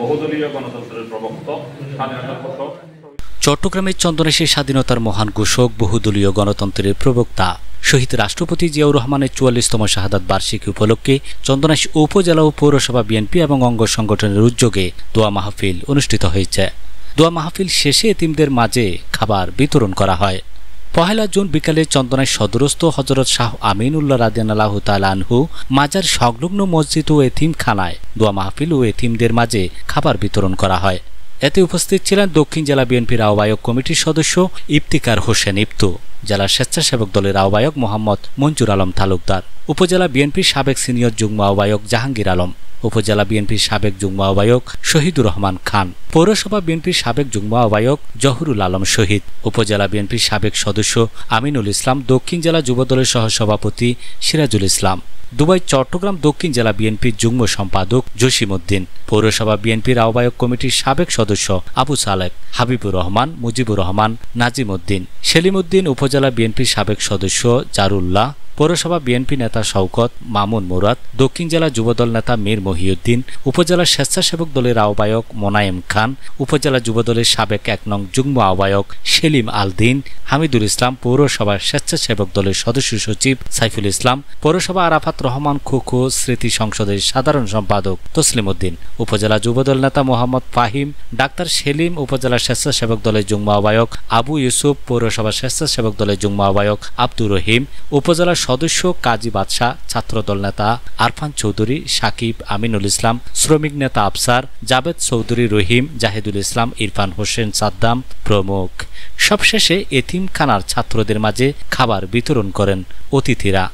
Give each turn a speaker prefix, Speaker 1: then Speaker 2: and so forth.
Speaker 1: বহুদলীয় গণতন্ত্রের প্রবক্তা, স্বাধীনতার ঘোষক।
Speaker 2: চট্টগ্রামের চন্দনাইশে স্বাধীনতার মহান ঘোষক, বহুদলীয় গণতন্ত্রের প্রবক্তা শহীদ রাষ্ট্রপতি জিয়াউর রহমানের ৪৪তম শাহাদাত বার্ষিকী উপলক্ষে চন্দনাইশ উপজেলা ও পৌরসভা বিএনপি এবং অঙ্গ সংগঠনের উদ্যোগে দোয়া মাহফিল অনুষ্ঠিত হয়েছে। দোয়া মাহফিল শেষে এতিমদের মাঝে খাবার বিতরণ করা হয়। ১ জুন বিকালে চন্দনাইশ সদরস্থ হযরত শাহ আমিনুল্লাহ রাদিয়াল্লাহু তাআলা আনহু মাজার সংলগ্ন মসজিদ ও এতিমখানায় দোয়া মাহফিল ও এতিমদের মাঝে খাবার বিতরণ করা হয়। এতে উপস্থিত ছিলেন দক্ষিণ জেলা বিএনপির আহ্বায়ক কমিটির সদস্য ইফতিকার হোসেন ইফতু, জেলা স্বেচ্ছাসেবক দলের আহ্বায়ক মোহাম্মদ মঞ্জুর আলম তালুকদার, উপজেলা বিএনপির সাবেক সিনিয়র যুগ্ম আহ্বায়ক জাহাঙ্গীর আলম, উপজেলা বিএনপির সাবেক যুগ্ম আহ্বায়ক শহীদুর রহমান খান, পৌরসভা বিএনপির সাবেক যুগ্ম আহ্বায়ক জহুরুল আলম শহীদ, উপজেলা বিএনপির সাবেক সদস্য আমিনুল ইসলাম, দক্ষিণ জেলা যুবদলের সহসভাপতি সিরাজুল ইসলাম, দুবাই চট্টগ্রাম দক্ষিণ জেলা বিএনপির যুগ্ম সম্পাদক জসিম উদ্দিন, পৌরসভা বিএনপির আহ্বায়ক কমিটির সাবেক সদস্য আবু সালেক, হাবিবুর রহমান, মুজিবুর রহমান, নাজিম উদ্দিন, সেলিম উদ্দিন, উপজেলা বিএনপির সাবেক সদস্য জারুল্লাহ, পৌরসভা বিএনপি নেতা শওকত, মামুন মুরাদ, দক্ষিণ জেলা যুবদল নেতা মীর মহিউদ্দিন, উপজেলা স্বেচ্ছাসেবক দলের আহ্বায়ক মোনায়েম খান, উপজেলা যুবদলের সাবেক ১ নং যুগ্ম আহ্বায়ক সেলিম আলদিন, হামিদুল ইসলাম, পৌরসভার স্বেচ্ছাসেবক দলের সদস্য সচিব সাইফুল ইসলাম, পৌরসভা আরাফাত রহমান খোখো স্মৃতি সংসদের সাধারণ সম্পাদক তসলিম উদ্দিন, উপজেলা যুবদল নেতা মোহাম্মদ ফাহিম, ডাক্তার সেলিম, উপজেলা স্বেচ্ছাসেবক দলের যুগ্ম আহ্বায়ক আবু ইউসুফ, পৌরসভা স্বেচ্ছাসেবক দলের যুগ্ম আহ্বায়ক আব্দুর রহিম, উপজেলা সদস্য কাজী বাদশাহ, ছাত্রদল নেতা আরফান চৌধুরী, সাকিব, আমিনুল ইসলাম, শ্রমিক নেতা আফসার, জাবেদ চৌধুরী, রহিম, জাহিদুল ইসলাম, ইরফান হোসেন সাদ্দাম প্রমুখ। সবশেষে এতিমখানার ছাত্রদের মাঝে খাবার বিতরণ করেন অতিথিরা।